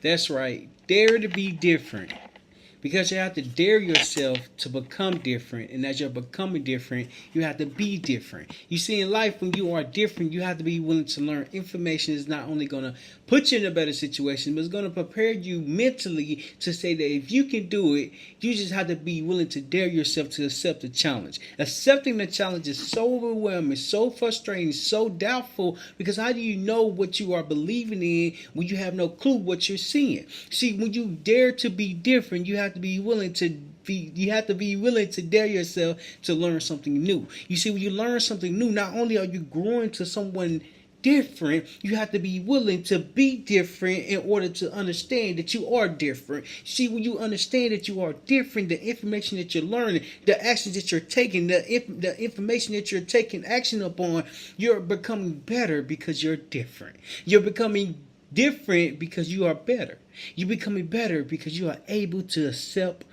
That's right. Dare to be different. Because you have to dare yourself to become different. And as you're becoming different, you have to be different. You see, in life, when you are different, you have to be willing to learn. Information is not only going to put you in a better situation, but it's going to prepare you mentally to say that if you can do it, you just have to be willing to dare yourself to accept the challenge. Accepting the challenge is so overwhelming, so frustrating, so doubtful, because how do you know what you are believing in when you have no clue what you're seeing? See, when you dare to be different, you have to be willing to dare yourself to learn something new. You see, when you learn something new, not only are you growing to someone different, you have to be willing to be different in order to understand that you are different. See, when you understand that you are different, the information that you're learning, the actions that you're taking, the information that you're taking action upon, you're becoming better because you're different. You're becoming different because you are better. You're becoming better because you are able to accept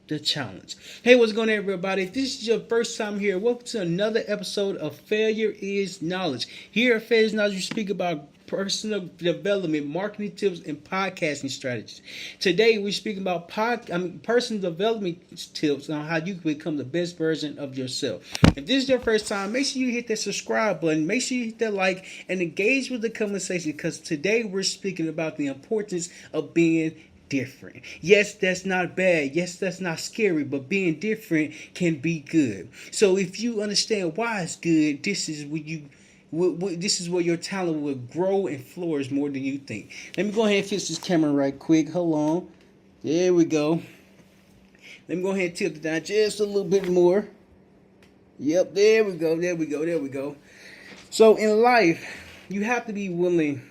the challenge. Hey, what's going on, everybody? If this is your first time here, welcome to another episode of Failure is Knowledge. Here at Failure is Knowledge, we speak about personal development, marketing tips, and podcasting strategies. Today, we're speaking about personal development tips on how you can become the best version of yourself. If this is your first time, make sure you hit that subscribe button, make sure you hit that like, and engage with the conversation, because today we're speaking about the importance of being different. Yes, that's not bad. Yes, that's not scary, but being different can be good. So if you understand why it's good, this is where your talent will grow and flourish more than you think. Let me go ahead and fix this camera right quick. Hold on. There we go. Let me go ahead and tilt it down just a little bit more. Yep, there we go. There we go. There we go. So in life, you have to be willing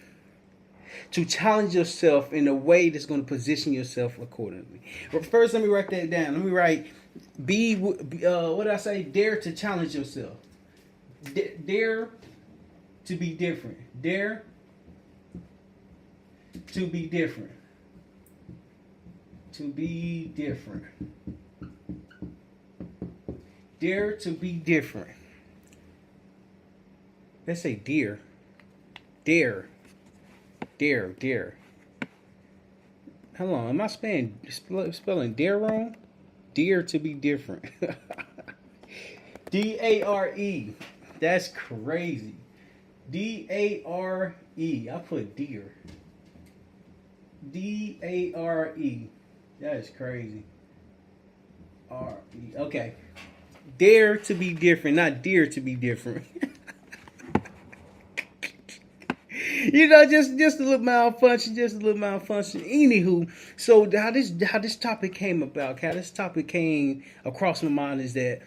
to challenge yourself in a way that's going to position yourself accordingly. But first, let me write that down. Let me write what did I say? Dare to challenge yourself. Dare to be different. Dare to be different. To be different. Dare to be different. Let's say dare. Dare. Dare. Hold on, am I spelling dare wrong? Dare to be different. D-A-R-E. That's crazy. D-A-R-E. I put deer. D-A-R-E. That is crazy. R-E. Okay. Dare to be different, not dear to be different. Just a little malfunction, Anywho, so how this topic came about, how this topic came across my mind is that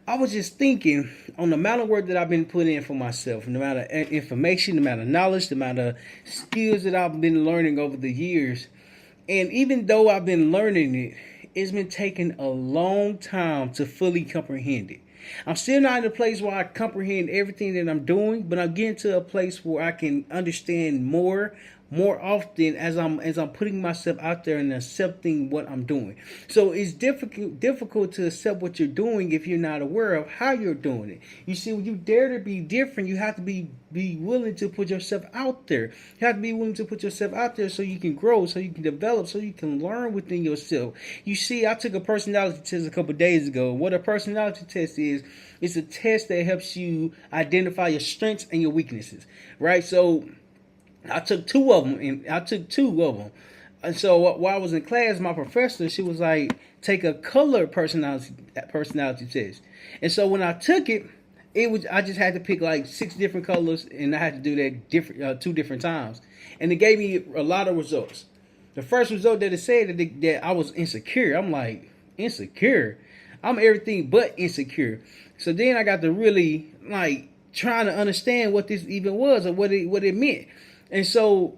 I was just thinking on the amount of work that I've been putting in for myself, the amount of information, the amount of knowledge, the amount of skills that I've been learning over the years. And even though I've been learning it, it's been taking a long time to fully comprehend it. I'm still not in a place where I comprehend everything that I'm doing, but I'm getting to a place where I can understand more often as I'm putting myself out there and accepting what I'm doing. So it's difficult to accept what you're doing if you're not aware of how you're doing it. You see, when you dare to be different, you have to be willing to put yourself out there. You have to be willing to put yourself out there so you can grow, so you can develop, so you can learn within yourself. You see, I took a personality test a couple days ago. What a personality test is, it's a test that helps you identify your strengths and your weaknesses, right? So I took two of them. And so while I was in class, my professor, she was like, take a color personality test. And so when I took it, I just had to pick like 6 different colors, and I had to do that 2 different times. And it gave me a lot of results. The first result that it said that I was insecure. I'm like, insecure? I'm everything but insecure. So then I got to really like trying to understand what this even was or what it meant. And so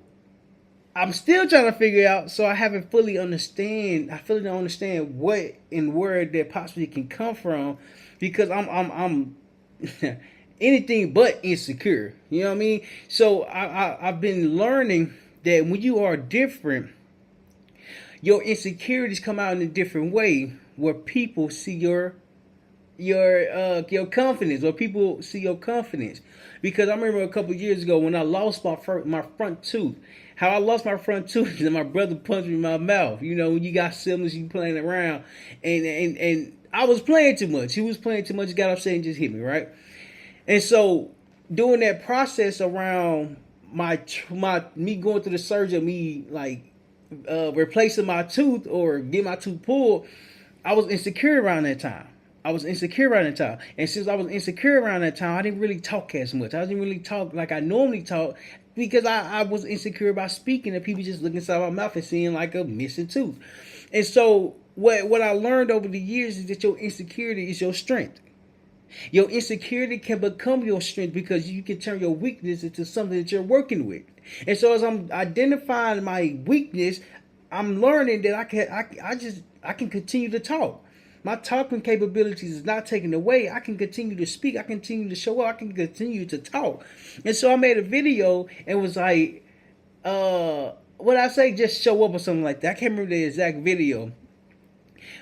I'm still trying to figure out. So I haven't fully understand. I fully don't understand what and where that possibly can come from, because I'm anything but insecure. You know what I mean? So I've been learning that when you are different, your insecurities come out in a different way, where people see your your confidence, or people see your confidence. Because I remember a couple years ago when I lost my front tooth. How I lost my front tooth is my brother punched me in my mouth. You know, when you got siblings, you playing around, and I was playing too much. He was playing too much. He got upset and just hit me, right? And so doing that process around my me going through the surgery, me like replacing my tooth or getting my tooth pulled, I was insecure around that time. And since I was insecure around that time, I didn't really talk as much. I didn't really talk like I normally talk because I was insecure about speaking, and people just looking inside my mouth and seeing like a missing tooth. And so what I learned over the years is that your insecurity is your strength. Your insecurity can become your strength because you can turn your weakness into something that you're working with. And so as I'm identifying my weakness, I'm learning that I can continue to talk. My talking capabilities is not taken away. I can continue to speak. I continue to show up. I can continue to talk. And so I made a video and was like, what I say, just show up or something like that. I can't remember the exact video.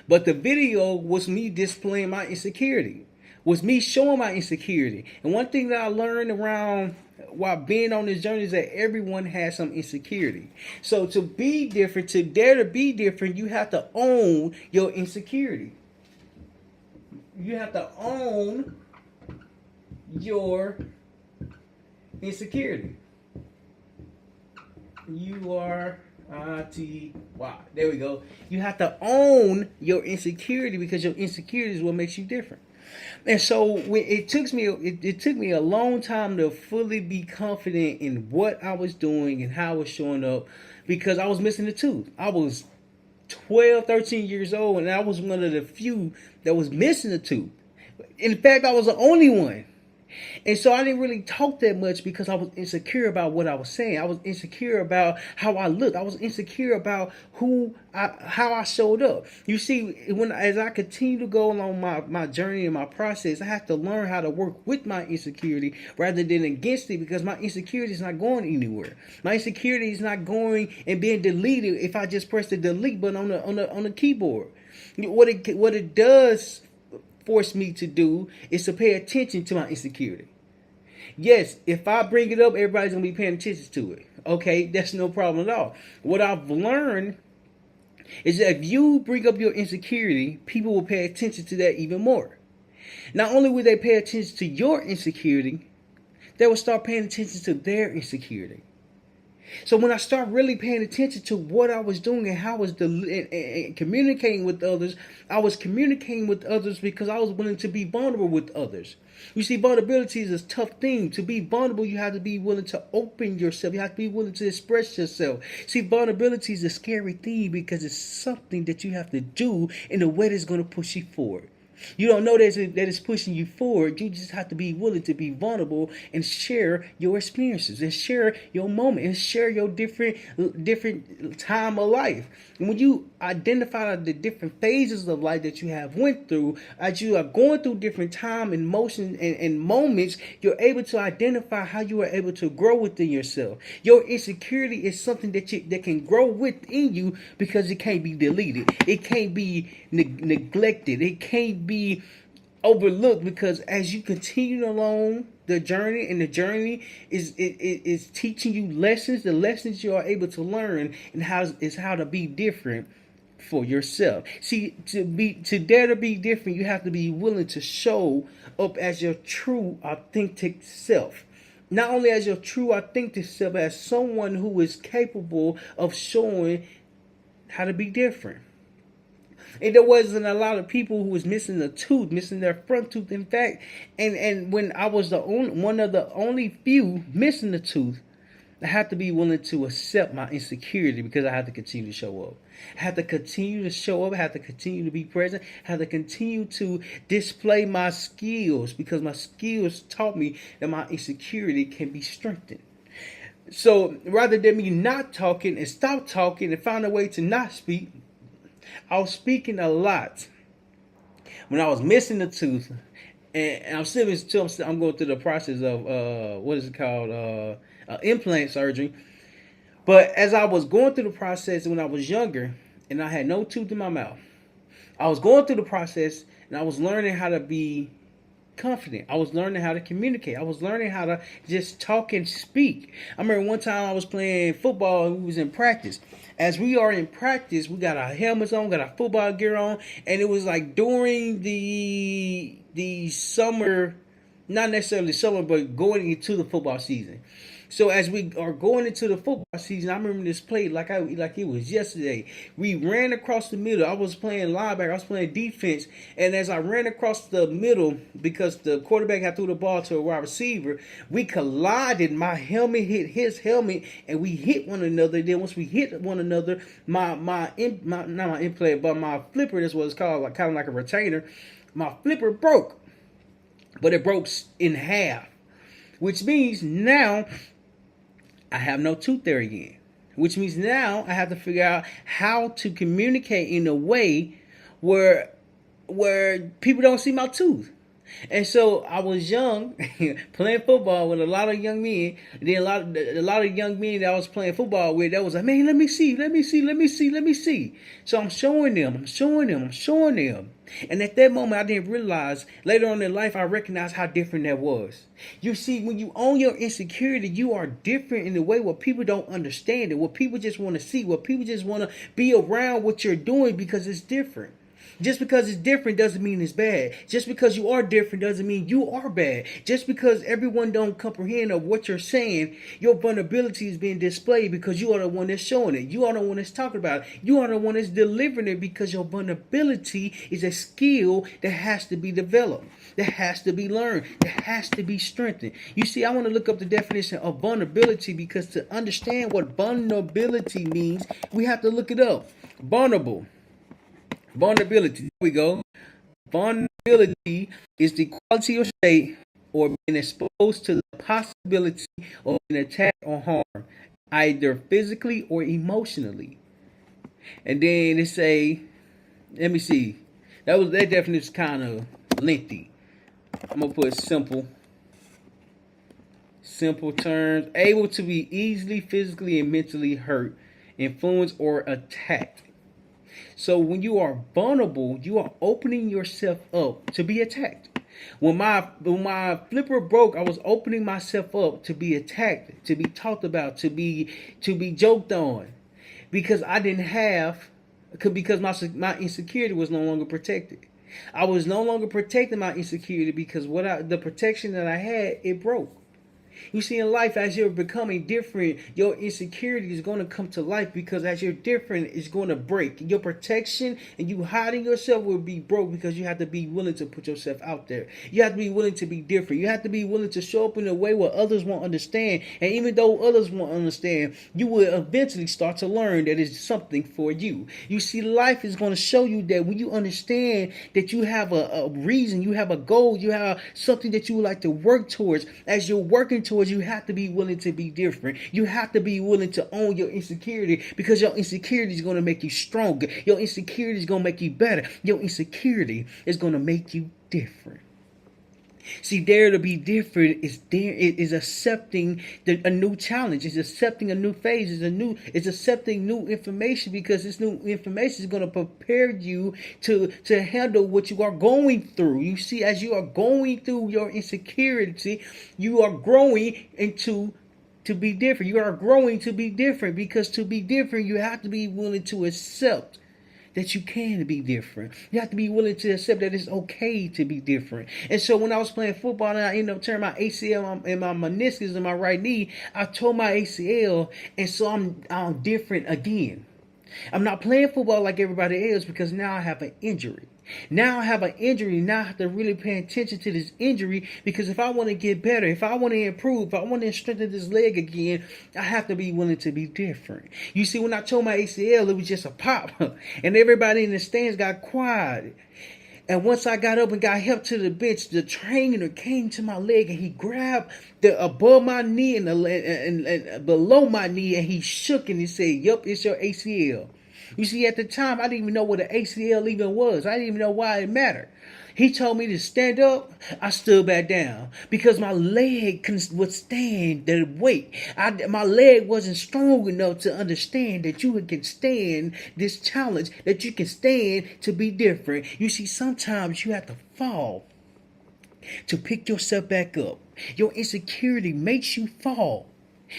But the video was me displaying my insecurity. Was me showing my insecurity. And one thing that I learned around while being on this journey is that everyone has some insecurity. So to be different, to dare to be different, you have to own your insecurity. You have to own your insecurity. U-R-I-T-Y. There we go. You have to own your insecurity because your insecurity is what makes you different. And so it took me a long time to fully be confident in what I was doing and how I was showing up because I was missing a tooth. I was 12, 13 years old, and I was one of the few that was missing a tooth. In fact, I was the only one. And so I didn't really talk that much because I was insecure about what I was saying. I was insecure about how I looked. I was insecure about how I showed up. You see, as I continue to go along my journey and my process, I have to learn how to work with my insecurity rather than against it because my insecurity is not going anywhere. My insecurity is not going and being deleted if I just press the delete button on the keyboard. What it does force me to do is to pay attention to my insecurity. Yes, if I bring it up, everybody's going to be paying attention to it. Okay, that's no problem at all. What I've learned is that if you bring up your insecurity, people will pay attention to that even more. Not only will they pay attention to your insecurity, they will start paying attention to their insecurity. So when I start really paying attention to what I was doing and how I was communicating with others, I was communicating with others because I was willing to be vulnerable with others. You see, vulnerability is a tough thing. To be vulnerable, you have to be willing to open yourself. You have to be willing to express yourself. See, vulnerability is a scary thing because it's something that you have to do in a way that's going to push you forward. You don't know that it's pushing you forward. You just have to be willing to be vulnerable and share your experiences and share your moment and share your different time of life. And when you identify the different phases of life that you have went through, as you are going through different time and motion and moments, you're able to identify how you are able to grow within yourself. Your insecurity is something that can grow within you because it can't be deleted. It can't be neglected. It can't be overlooked because as you continue along the journey, and the journey is teaching you lessons, the lessons you are able to learn, and how to be different for yourself. See, to dare to be different, you have to be willing to show up as your true, authentic self. Not only as your true, authentic self, but as someone who is capable of showing how to be different. And there wasn't a lot of people who was missing a tooth, missing their front tooth. In fact, and when I was one of the only few missing the tooth, I had to be willing to accept my insecurity because I had to continue to show up. I had to continue to show up. I had to continue to be present. I had to continue to display my skills because my skills taught me that my insecurity can be strengthened. So rather than me not talking and stop talking and find a way to not speak, I was speaking a lot when I was missing the tooth, and I'm going through the process of what is it called, implant surgery. But as I was going through the process when I was younger, and I had no tooth in my mouth, I was going through the process, and I was learning how to be confident. I was learning how to communicate. I was learning how to just talk and speak. I remember one time I was playing football and we was in practice. As we are in practice, we got our helmets on, got our football gear on, and it was like during the summer, not necessarily summer, but going into the football season. So as we are going into the football season, I remember this play like it was yesterday. We ran across the middle. I was playing linebacker. I was playing defense, and as I ran across the middle, because the quarterback had threw the ball to a wide receiver, we collided. My helmet hit his helmet, and we hit one another. Then once we hit one another, my not my implant, but my flipper, that's what it's called, like kind of like a retainer. My flipper broke, but it broke in half, which means now I have no tooth there again. Which means now I have to figure out how to communicate in a way where people don't see my tooth. And so I was young, playing football with a lot of young men. And then a lot of young men that I was playing football with, that was like, man, let me see. So I'm showing them. And at that moment, I didn't realize. Later on in life, I recognized how different that was. You see, when you own your insecurity, you are different in the way where people don't understand it, where people just want to see, where people just want to be around what you're doing because it's different. Just because it's different doesn't mean it's bad. Just because you are different doesn't mean you are bad. Just because everyone don't comprehend of what you're saying, your vulnerability is being displayed because you are the one that's showing it. You are the one that's talking about it. You are the one that's delivering it because your vulnerability is a skill that has to be developed, that has to be learned, that has to be strengthened. You see, I want to look up the definition of vulnerability because to understand what vulnerability means, we have to look it up. Vulnerability. There we go. Vulnerability is the quality or state or being exposed to the possibility of an attack or harm, either physically or emotionally. And then they say, let me see. That definition is kind of lengthy. I'm gonna put simple terms. Able to be easily physically and mentally hurt, influenced, or attacked. So when you are vulnerable, you are opening yourself up to be attacked. When my flipper broke, I was opening myself up to be attacked, to be talked about, to be joked on, because I didn't have, because my insecurity was no longer protected. I was no longer protecting my insecurity because the protection that I had, it broke. You see, in life, as you're becoming different, your insecurity is going to come to life because as you're different, it's going to break. Your protection and you hiding yourself will be broke because you have to be willing to put yourself out there. You have to be willing to be different. You have to be willing to show up in a way where others won't understand. And even though others won't understand, you will eventually start to learn that it's something for you. You see, life is going to show you that when you understand that you have a reason, you have a goal, you have something that you would like to work towards. As you're working towards, you have to be willing to be different. You have to be willing to own your insecurity because your insecurity is going to make you stronger. Your insecurity is going to make you better. Your insecurity is going to make you different. See, dare to be different is accepting a new challenge. It's accepting a new phase. It's accepting new information because this new information is going to prepare you to handle what you are going through. You see, as you are going through your insecurity, you are growing to be different. You are growing to be different because to be different, you have to be willing to accept that you can be different. You have to be willing to accept that it's okay to be different. And so when I was playing football and I ended up tearing my ACL and my meniscus in my right knee, I tore my ACL, and so I'm different again. I'm not playing football like everybody else because now I have an injury. Now I have an injury. Now I have to really pay attention to this injury because if I want to get better, if I want to improve, if I want to strengthen this leg again, I have to be willing to be different. You see, when I tore my ACL, it was just a pop, and everybody in the stands got quiet. And once I got up and got help to the bench, the trainer came to my leg and he grabbed the above my knee and below my knee and he shook and he said, "Yup, it's your ACL." You see, at the time, I didn't even know what an ACL even was. I didn't even know why it mattered. He told me to stand up. I stood back down because my leg couldn't withstand the weight. My leg wasn't strong enough to understand that you can stand this challenge, that you can stand to be different. You see, sometimes you have to fall to pick yourself back up. Your insecurity makes you fall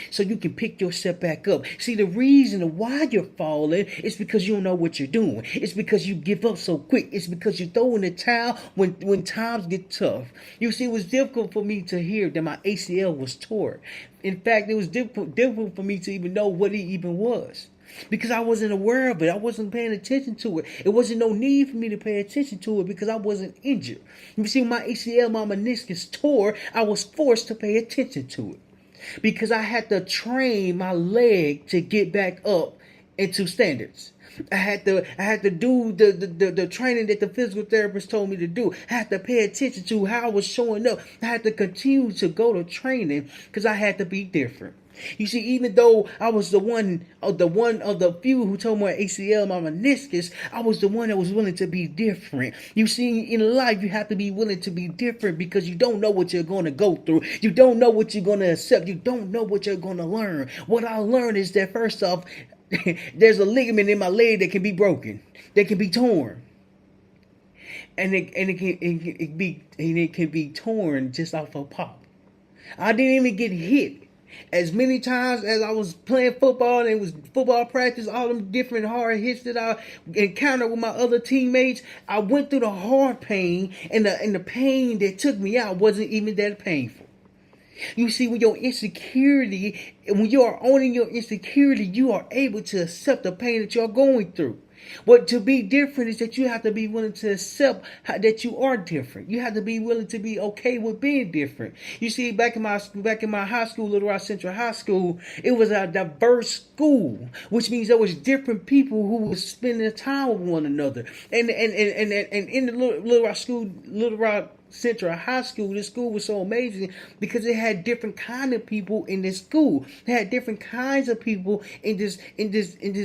so you can pick yourself back up. See, the reason why you're falling is because you don't know what you're doing. It's because you give up so quick. It's because you throw in the towel when times get tough. You see, it was difficult for me to hear that my ACL was torn. In fact, it was difficult for me to even know what it even was. Because I wasn't aware of it. I wasn't paying attention to it. It wasn't no need for me to pay attention to it because I wasn't injured. You see, my ACL, my meniscus tore, I was forced to pay attention to it. Because I had to train my leg to get back up into standards. I had to do the training that the physical therapist told me to do. I had to pay attention to how I was showing up. I had to continue to go to training because I had to be different. You see, even though I was the one of the few who told my ACL, my meniscus, I was the one that was willing to be different. You see, in life, you have to be willing to be different because you don't know what you're going to go through. You don't know what you're going to accept. You don't know what you're going to learn. What I learned is that first off, there's a ligament in my leg that can be broken, that can be torn. And it can be torn just off a pop. I didn't even get hit as many times as I was playing football and it was football practice, all them different hard hits that I encountered with my other teammates. I went through the hard pain, and the pain that took me out wasn't even that painful. You see, when you are owning your insecurity, you are able to accept the pain that you're going through. But to be different is that you have to be willing to accept that you are different. You have to be willing to be okay with being different. You see, back in my high school, Little Rock Central High School, it was a diverse school, which means there was different people who was spending time with one another. And in the Little Rock Central High School, this school was so amazing because it had different kind of people in this school. It had different kinds of people in this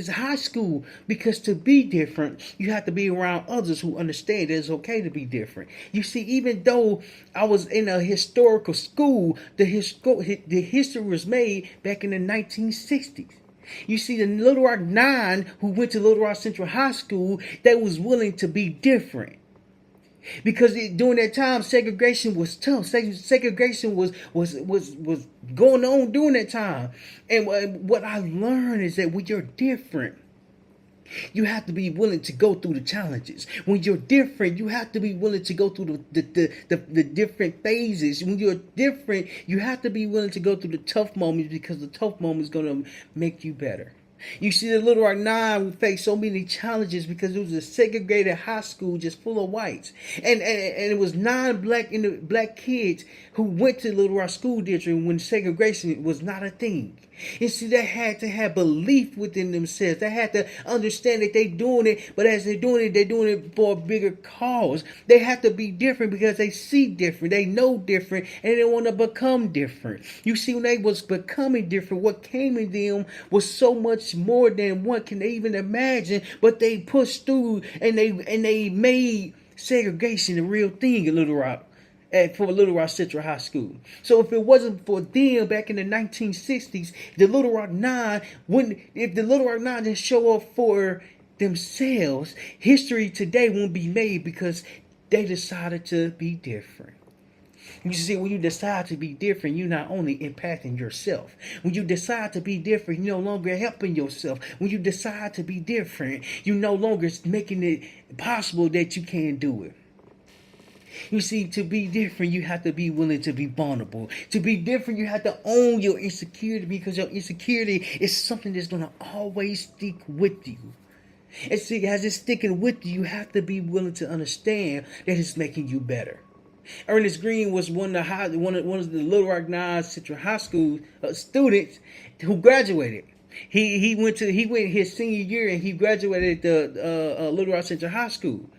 high school, because to be different, you have to be around others who understand that it's okay to be different. You see, even though I was in a historical school, the history was made back in the 1960s. You see, the Little Rock 9 who went to Little Rock Central High School, they was willing to be different. Because during that time, segregation was tough. Segregation was going on during that time. And what I learned is that when you're different, you have to be willing to go through the challenges. When you're different, you have to be willing to go through the different phases. When you're different, you have to be willing to go through the tough moments, because the tough moments going to make you better. You see, the Little Rock 9 faced so many challenges because it was a segregated high school just full of whites. And it was 9 black kids who went to Little Rock School District when segregation was not a thing. You see, they had to have belief within themselves. They had to understand that they're doing it, but as they're doing it for a bigger cause. They have to be different because they see different, they know different, and they want to become different. You see, when they was becoming different, what came in them was so much more than one can even imagine, but they pushed through and they made segregation a real thing in Little Rock. For Little Rock Central High School. So if it wasn't for them back in the 1960s, the Little Rock 9 if the Little Rock 9 didn't show up for themselves, history today won't be made because they decided to be different. You see, when you decide to be different, you're not only impacting yourself. When you decide to be different, you're no longer helping yourself. When you decide to be different, you're no longer making it possible that you can do it. You see, to be different, you have to be willing to be vulnerable. To be different, you have to own your insecurity, because your insecurity is something that's going to always stick with you. And see, as it's sticking with you, you have to be willing to understand that it's making you better. Ernest Green was one of the Little Rock 9 Central High School students who graduated. He went his senior year and he graduated at the Little Rock Central High School.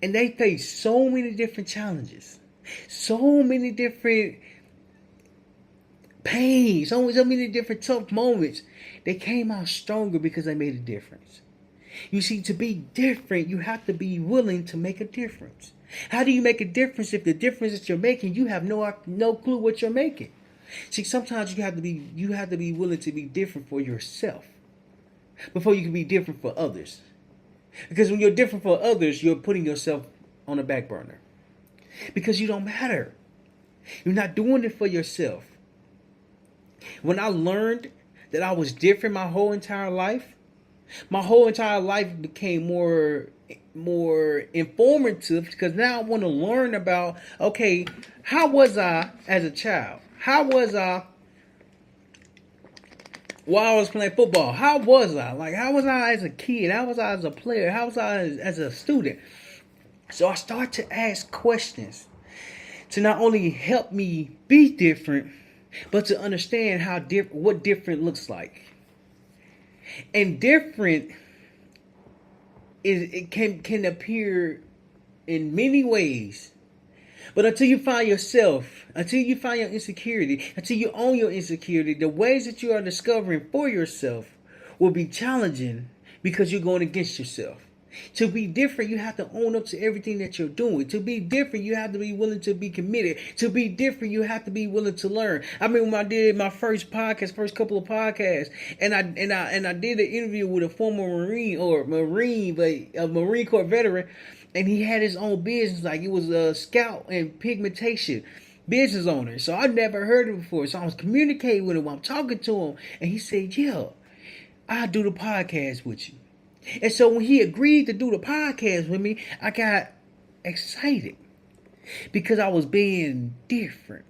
And they faced so many different challenges, so many different pains, so many different tough moments. They came out stronger because they made a difference. You see, to be different, you have to be willing to make a difference. How do you make a difference if the difference that you're making, you have no clue what you're making? See, sometimes you have to be willing to be different for yourself before you can be different for others. Because when you're different for others, you're putting yourself on the back burner. Because you don't matter. You're not doing it for yourself. When I learned that I was different my whole entire life became more informative, because now I want to learn about, okay, how was I as a child? How was I while I was playing football? How was I? Like, how was I as a kid? How was I as a player? How was I as a student? So I start to ask questions to not only help me be different, but to understand what different looks like. And different it can appear in many ways. But until you find yourself, until you find your insecurity, until you own your insecurity, the ways that you are discovering for yourself will be challenging, because you're going against yourself. To be different, you have to own up to everything that you're doing. To be different, you have to be willing to be committed. To be different, you have to be willing to learn. I mean, when I did my first couple of podcasts, and I did an interview with a former Marine Corps veteran, and he had his own business, like it was a scout and pigmentation business owner. So I never heard of it before. So I was communicating with him while I'm talking to him, and he said, "Yeah, I'll do the podcast with you." And so when he agreed to do the podcast with me, I got excited because I was being different.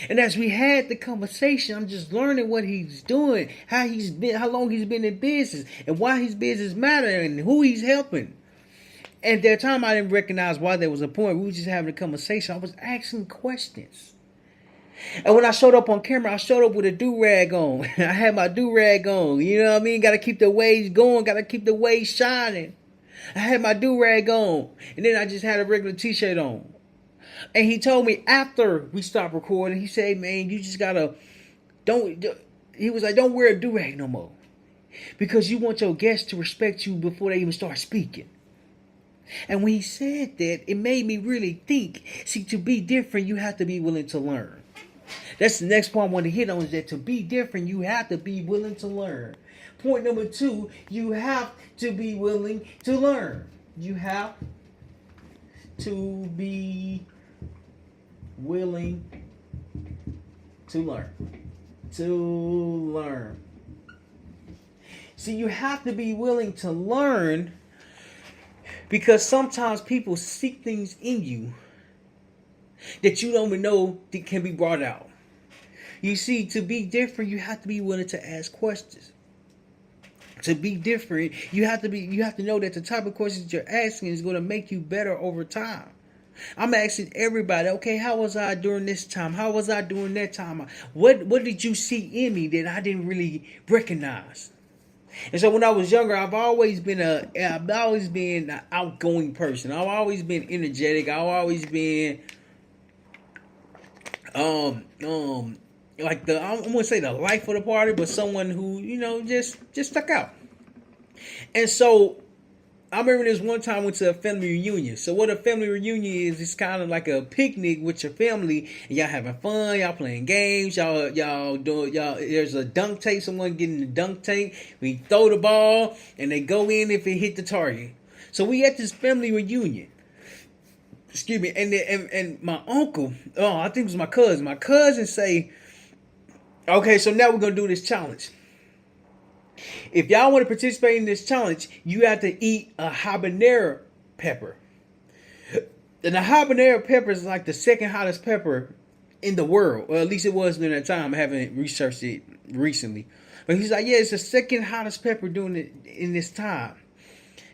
And as we had the conversation, I'm just learning what he's doing, how long he's been in business, and why his business matters, and who he's helping. And at that time, I didn't recognize why there was a point. We were just having a conversation. I was asking questions. And when I showed up on camera, I showed up with a do-rag on. I had my do-rag on. You know what I mean? Got to keep the waves going. Got to keep the waves shining. I had my do-rag on. And then I just had a regular t-shirt on. And he told me after we stopped recording, he said, "Man, you just got to, he was like, don't wear a do-rag no more. Because you want your guests to respect you before they even start speaking." And when he said that, it made me really think. See, to be different, you have to be willing to learn. That's the next point I want to hit on, is that to be different, you have to be willing to learn. Point number 2, you have to be willing to learn. You have to be willing to learn. To learn. See, you have to be willing to learn, because sometimes people seek things in you that you don't even know that can be brought out. You see, to be different, you have to be willing to ask questions. To be different, you have to know that the type of questions you're asking is going to make you better over time. I'm asking everybody, okay, how was I during this time? How was I during that time? What did you see in me that I didn't really recognize? And so when I was younger, I've always been an outgoing person. I've always been energetic. I've always been like I'm gonna say the life of the party, but someone who, just stuck out. And so I remember this one time I went to a family reunion. So what a family reunion is, it's kind of like a picnic with your family, and y'all having fun, y'all playing games, y'all there's a dunk tank, someone getting the dunk tank, we throw the ball and they go in if it hit the target. So we at this family reunion. Excuse me, and my uncle, I think it was my cousin. My cousin say, "Okay, so now we're gonna do this challenge. If y'all want to participate in this challenge, you have to eat a habanero pepper." And the habanero pepper is like the second hottest pepper in the world. Well, at least it was during that time. I haven't researched it recently. But he's like, yeah, it's the second hottest pepper doing it in this time.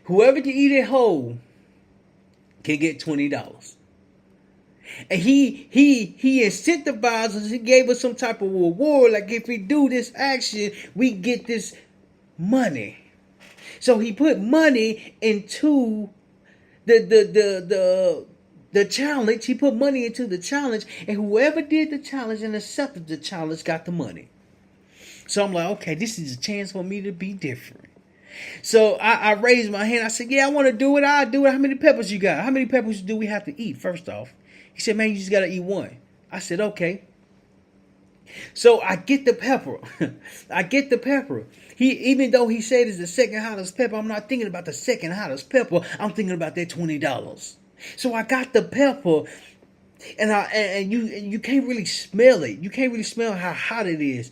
Whoever can eat it whole can get $20. And he incentivized us. He gave us some type of reward. Like, if we do this action, we get this money. So he put money into the challenge. He put money into the challenge, and whoever did the challenge and accepted the challenge got the money. So I'm like, okay, this is a chance for me to be different. So I raised my hand. I said, yeah, I want to do it. I'll do it. How many peppers you got? How many peppers do we have to eat, first off? He said, man, you just got to eat one. I said, okay. So I get the pepper. I get the pepper. Even though he said it's the second hottest pepper, I'm not thinking about the second hottest pepper. I'm thinking about that $20. So I got the pepper, and you can't really smell it. You can't really smell how hot it is.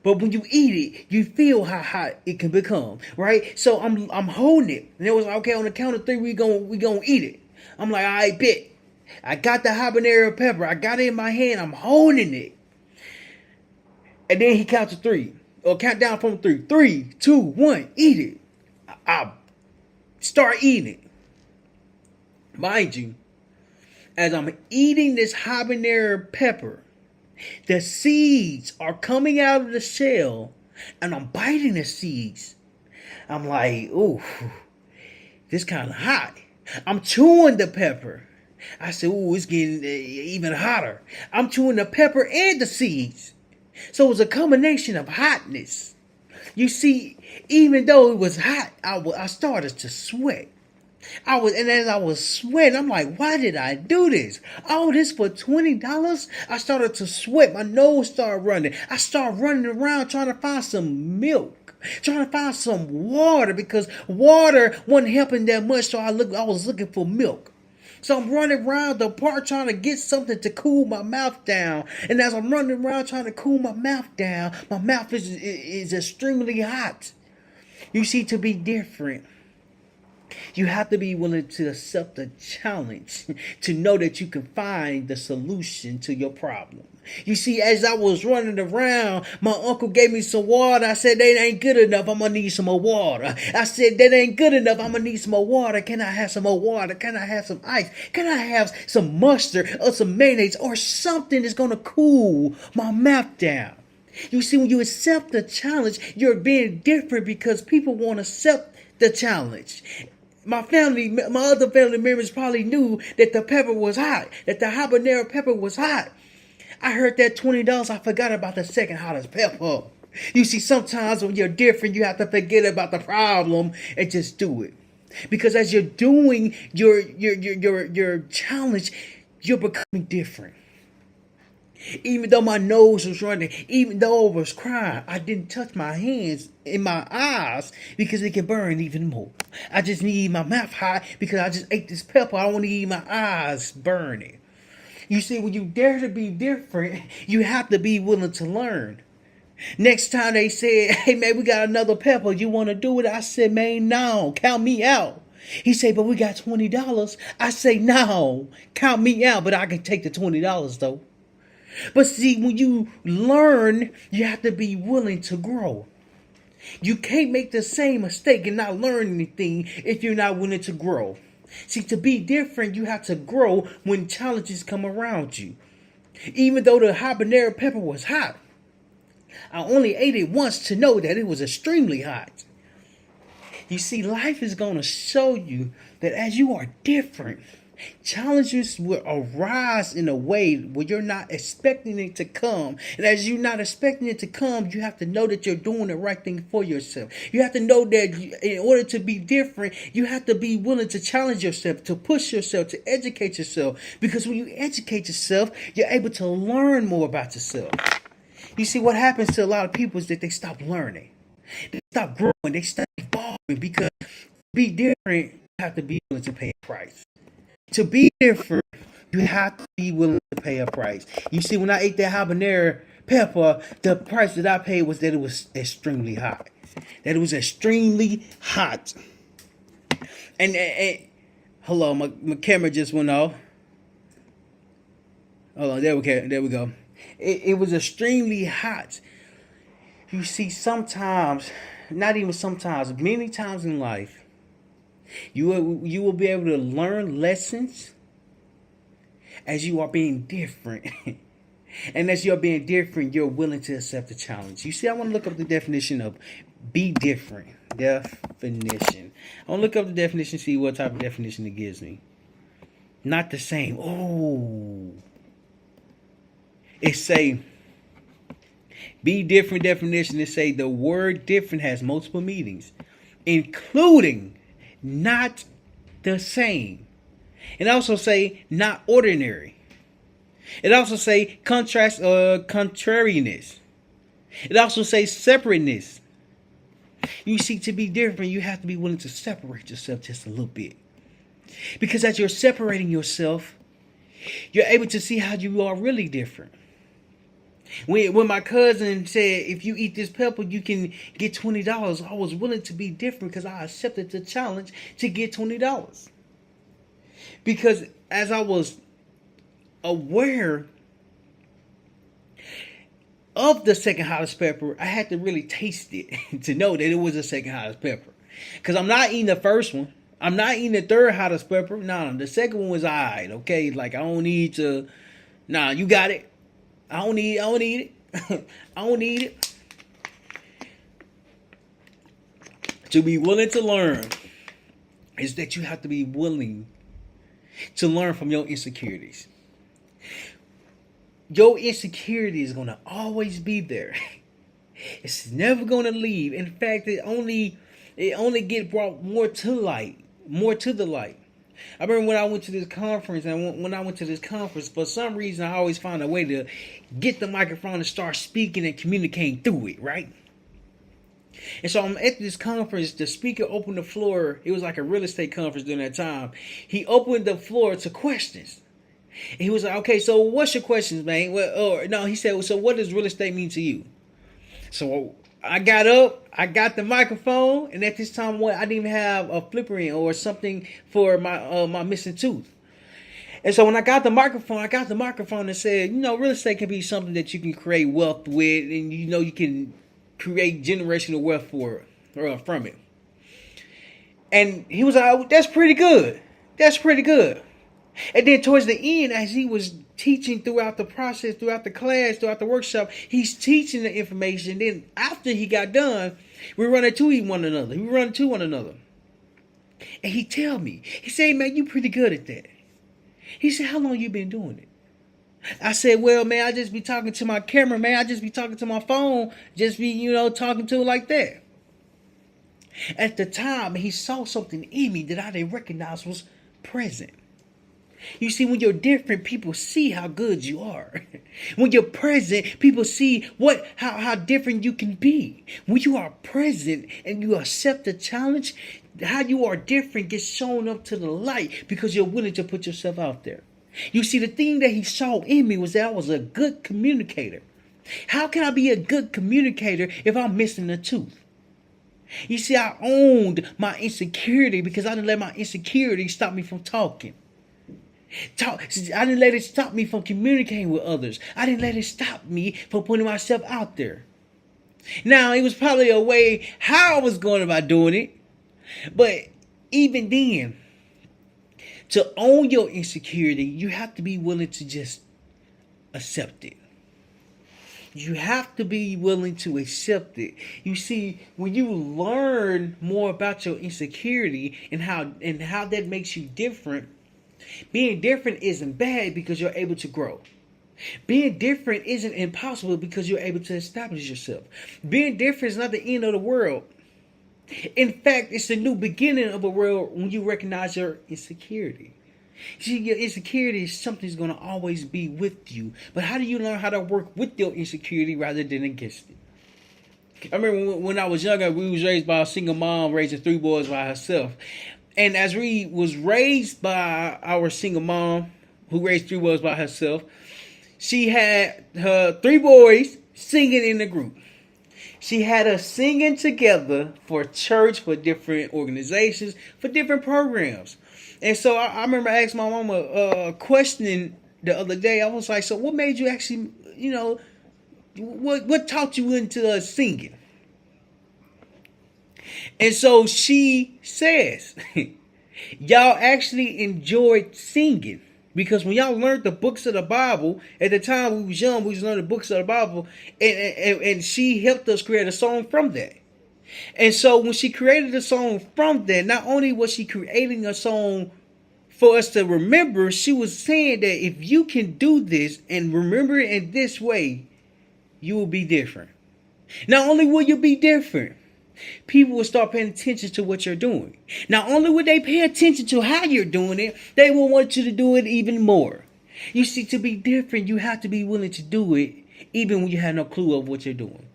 But when you eat it, you feel how hot it can become, right? So I'm holding it, and it was like, okay, on the count of three, we gonna eat it. I'm like, all right, bet. I got the habanero pepper. I got it in my hand. I'm holding it, and then he counts to three, or count down from three. 3, 2, 1, eat it. I start eating it. Mind you, as I'm eating this habanero pepper, the seeds are coming out of the shell, and I'm biting the seeds. I'm like, ooh, this kind of hot. I'm chewing the pepper. I said, ooh, it's getting even hotter. I'm chewing the pepper and the seeds. So it was a combination of hotness. You see, even though it was hot, I started to sweat. And as I was sweating, I'm like, why did I do this? All this for $20? I started to sweat. My nose started running. I started running around trying to find some milk, trying to find some water, because water wasn't helping that much. So I was looking for milk. So I'm running around the park trying to get something to cool my mouth down. And as I'm running around trying to cool my mouth down, my mouth is extremely hot. You see, to be different, you have to be willing to accept the challenge to know that you can find the solution to your problem. You see, as I was running around, my uncle gave me some water. I said, that ain't good enough. I'm going to need some more water. I said, that ain't good enough. I'm going to need some more water. Can I have some more water? Can I have some ice? Can I have some mustard or some mayonnaise or something that's going to cool my mouth down? You see, when you accept the challenge, you're being different because people won't accept the challenge. My other family members probably knew that the pepper was hot, that the habanero pepper was hot. I heard that $20, I forgot about the second hottest pepper. You see, sometimes when you're different, you have to forget about the problem and just do it. Because as you're doing your challenge, you're becoming different. Even though my nose was running, even though I was crying, I didn't touch my hands in my eyes because it can burn even more. I just need my mouth hot because I just ate this pepper. I don't want to eat my eyes burning. You see, when you dare to be different, you have to be willing to learn. Next time they said, hey man, we got another pepper. You want to do it? I said, man, no, count me out. He said, but we got $20. I say, no, count me out, but I can take the $20 though. But see, when you learn, you have to be willing to grow. You can't make the same mistake and not learn anything if you're not willing to grow. See, to be different, you have to grow when challenges come around you. Even though the habanero pepper was hot, I only ate it once to know that it was extremely hot. You see, life is going to show you that as you are different, challenges will arise in a way where you're not expecting it to come. And as you're not expecting it to come, you have to know that you're doing the right thing for yourself. You have to know that in order to be different, you have to be willing to challenge yourself, to push yourself, to educate yourself. Because when you educate yourself, you're able to learn more about yourself. You see, what happens to a lot of people is that they stop learning. They stop growing. They stop evolving because to be different, you have to be willing to pay a price. To be different, you have to be willing to pay a price. You see, when I ate that habanero pepper, the price that I paid was that it was extremely hot. That it was extremely hot. And hold on, my camera just went off. Hold on, there we go. It was extremely hot. You see, sometimes, not even sometimes, many times in life, you will be able to learn lessons as you are being different. And as you're being different, you're willing to accept the challenge. You see, I want to look up the definition of be different. Definition. I want to look up the definition, see what type of definition it gives me. Not the same. Oh. It say, be different definition. It say the word different has multiple meanings. including not the same. It also say not ordinary. It also say contrast or contrariness. It also say separateness. You see, to be different, you have to be willing to separate yourself just a little bit. Because as you're separating yourself, you're able to see how you are really different. When my cousin said, if you eat this pepper, you can get $20, I was willing to be different because I accepted the challenge to get $20. Because as I was aware of the second hottest pepper, I had to really taste it to know that it was the second hottest pepper. Because I'm not eating the first one. I'm not eating the third hottest pepper. No, the second one was alright, okay? Like, I don't need to... Nah, you got it. I don't need it. I don't need it. To be willing to learn is that you have to be willing to learn from your insecurities. Your insecurity is going to always be there. It's never going to leave. In fact, it only get brought more to the light. I remember when I went to this conference, and when I went to this conference, for some reason, I always found a way to get the microphone and start speaking and communicating through it, right? And so I'm at this conference, the speaker opened the floor. It was like a real estate conference during that time. He opened the floor to questions. And he was like, okay, so what's your questions, man? He said, well, so what does real estate mean to you? So I got up, I got the microphone, and at this time, I didn't even have a flipper in or something for my missing tooth. And so when I got the microphone and said, real estate can be something that you can create wealth with, and you can create generational wealth from it. And he was like, oh, that's pretty good. That's pretty good. And then towards the end, as he was teaching throughout the process, throughout the class, throughout the workshop, he's teaching the information. Then after he got done, we run into one another. And he tell me, he said, man, you pretty good at that. He said, how long you been doing it? I said, well, man, I just be talking to my camera, man. I just be talking to my phone, just be, talking to it like that. At the time, he saw something in me that I didn't recognize was present. You see, when you're different, people see how good you are. When you're present, people see how different you can be. When you are present and you accept the challenge, how you are different gets shown up to the light because you're willing to put yourself out there. You see, the thing that he saw in me was that I was a good communicator. How can I be a good communicator if I'm missing a tooth? You see, I owned my insecurity because I didn't let my insecurity stop me from talking. I didn't let it stop me from communicating with others. I didn't let it stop me from putting myself out there. Now, it was probably a way how I was going about doing it. But even then, to own your insecurity, you have to be willing to just accept it. You have to be willing to accept it. You see, when you learn more about your insecurity and how that makes you different, being different isn't bad because you're able to grow. Being different isn't impossible because you're able to establish yourself. Being different is not the end of the world. In fact, it's the new beginning of a world when you recognize your insecurity. See, your insecurity is something that's going to always be with you. But how do you learn how to work with your insecurity rather than against it? I remember when I was younger, we was raised by a single mom raising 3 boys by herself. And as we was raised by our single mom, who raised 3 boys by herself, she had her 3 boys singing in the group. She had us singing together for church, for different organizations, for different programs. And so I remember asking my mama a question the other day. I was like, so what made you actually, what taught you into singing? And so she says, y'all actually enjoyed singing. Because when y'all learned the books of the Bible, at the time we was young, we was learning the books of the Bible, and she helped us create a song from that. And so when she created a song from that, not only was she creating a song for us to remember, she was saying that if you can do this and remember it in this way, you will be different. Not only will you be different, People will start paying attention to what you're doing. Not only would they pay attention to how you're doing it, they will want you to do it even more. You see, to be different, you have to be willing to do it even when you have no clue of what you're doing.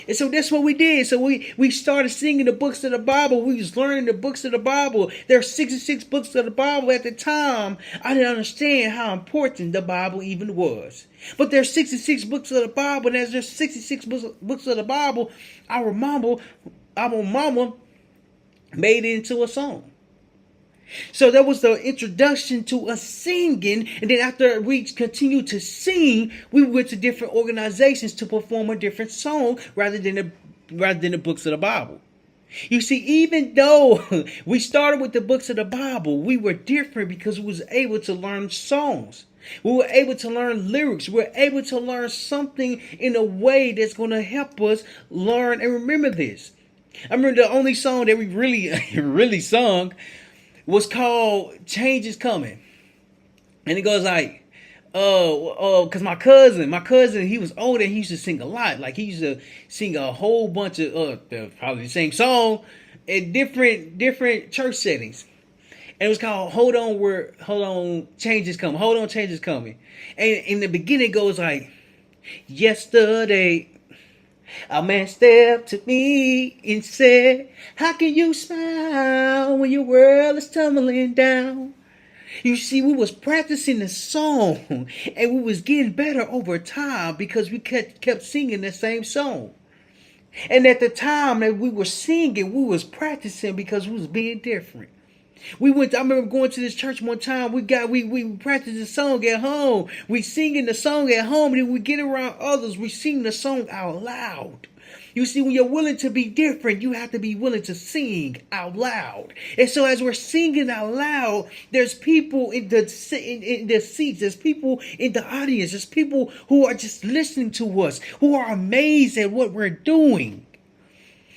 And so that's what we did. So we started singing the books of the Bible. We was learning the books of the Bible. There are 66 books of the Bible at the time. I didn't understand how important the Bible even was. But there's 66 books of the Bible, and as there's 66 books of the Bible, our mama made it into a song. So that was the introduction to us singing, and then after we continued to sing, we went to different organizations to perform a different song rather than the books of the Bible. You see, even though we started with the books of the Bible, we were different because we was able to learn songs. We were able to learn lyrics. We were able to learn something in a way that's going to help us learn and remember this. I remember the only song that we really sung was called Change Is Coming. And it goes like, because my cousin, he was older and he used to sing a lot. Like he used to sing a whole bunch of, probably the same song in different church settings. And it was called Hold On, Change Is Coming. Hold On, Change Is Coming. And in the beginning it goes like, yesterday, a man stepped to me and said, how can you smile when your world is tumbling down? You see, we was practicing the song and we was getting better over time because we kept singing the same song. And at the time that we were singing, we was practicing because we was being different. I remember going to this church one time. We practiced the song at home. We singing the song at home, and then we get around others. We sing the song out loud. You see, when you're willing to be different, you have to be willing to sing out loud. And so as we're singing out loud, there's people in the seats. There's people in the audience. There's people who are just listening to us, who are amazed at what we're doing.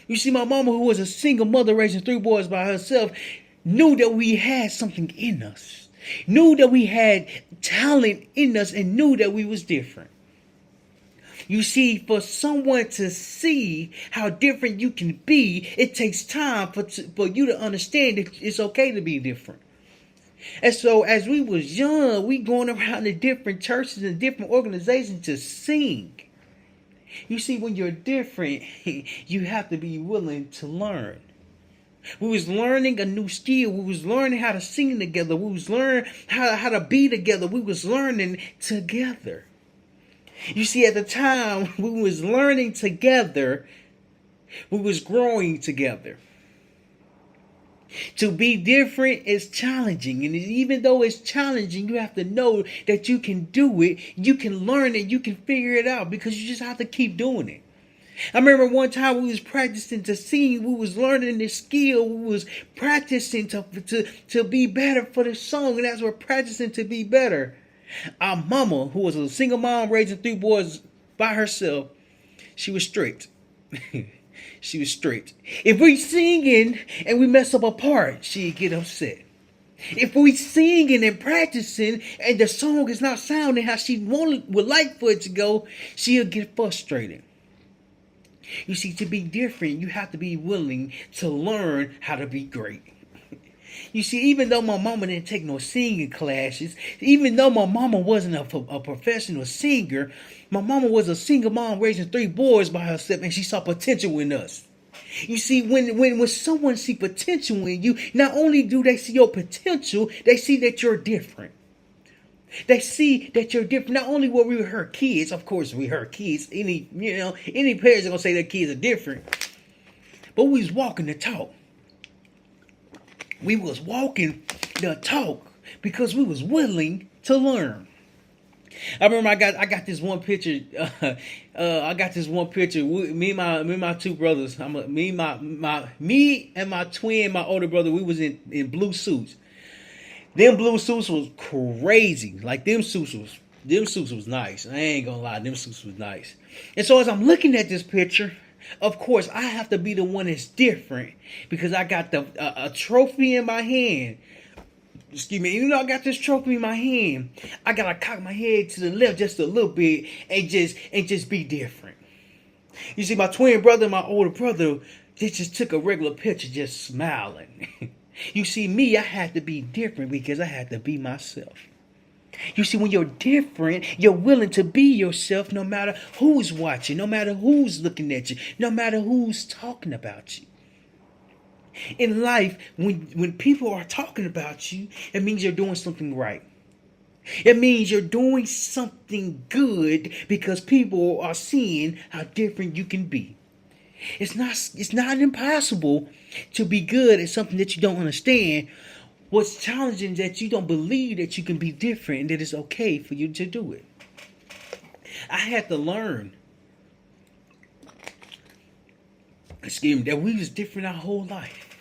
You see, my mama, who was a single mother raising 3 boys by herself, knew that we had something in us, knew that we had talent in us, and knew that we was different. You see, for someone to see how different you can be, it takes time for you to understand that it's okay to be different. And so as we was young, we going around to different churches and different organizations to sing. You see, when you're different, you have to be willing to learn. We was learning a new skill. We was learning how to sing together. We was learning how to be together. We was learning together. You see, at the time we was learning together, we was growing together. To be different is challenging. And even though it's challenging, you have to know that you can do it. You can learn it. You can figure it out because you just have to keep doing it. I remember one time we was practicing to sing. We was learning this skill. We was practicing to be better for the song. And as we're practicing to be better, our mama, who was a single mom raising 3 boys by herself, she was strict. She was strict. If we singing and we mess up a part, she'd get upset. If we singing and practicing and the song is not sounding how she would like for it to go, she'll get frustrated. You see, to be different, you have to be willing to learn how to be great. You see, even though my mama didn't take no singing classes, even though my mama wasn't a professional singer, my mama was a single mom raising 3 boys by herself, and she saw potential in us. You see, when someone see potential in you, not only do they see your potential, they see that you're different. They see that you're different. Not only were we her kids, of course we her kids. Any parents are gonna say their kids are different, but we was walking the talk. We was walking the talk because we was willing to learn. I remember I got this one picture. I got this one picture. Me and my 2 brothers. Me and my twin, my older brother. We was in blue suits. Them blue suits was crazy. Like them suits was nice. I ain't gonna lie, them suits was nice. And so as I'm looking at this picture, of course I have to be the one that's different because I got a trophy in my hand. Excuse me. Even though I got this trophy in my hand, I gotta cock my head to the left just a little bit and just be different. You see, my twin brother and my older brother, They just took a regular picture just smiling. You see, me, I had to be different because I had to be myself. You see, when you're different, you're willing to be yourself no matter who's watching, no matter who's looking at you, no matter who's talking about you. In life, when people are talking about you, it means you're doing something right. It means you're doing something good because people are seeing how different you can be. It's not impossible to be good at something that you don't understand. What's challenging is that you don't believe that you can be different and that it's okay for you to do it. I had to learn, that we was different our whole life.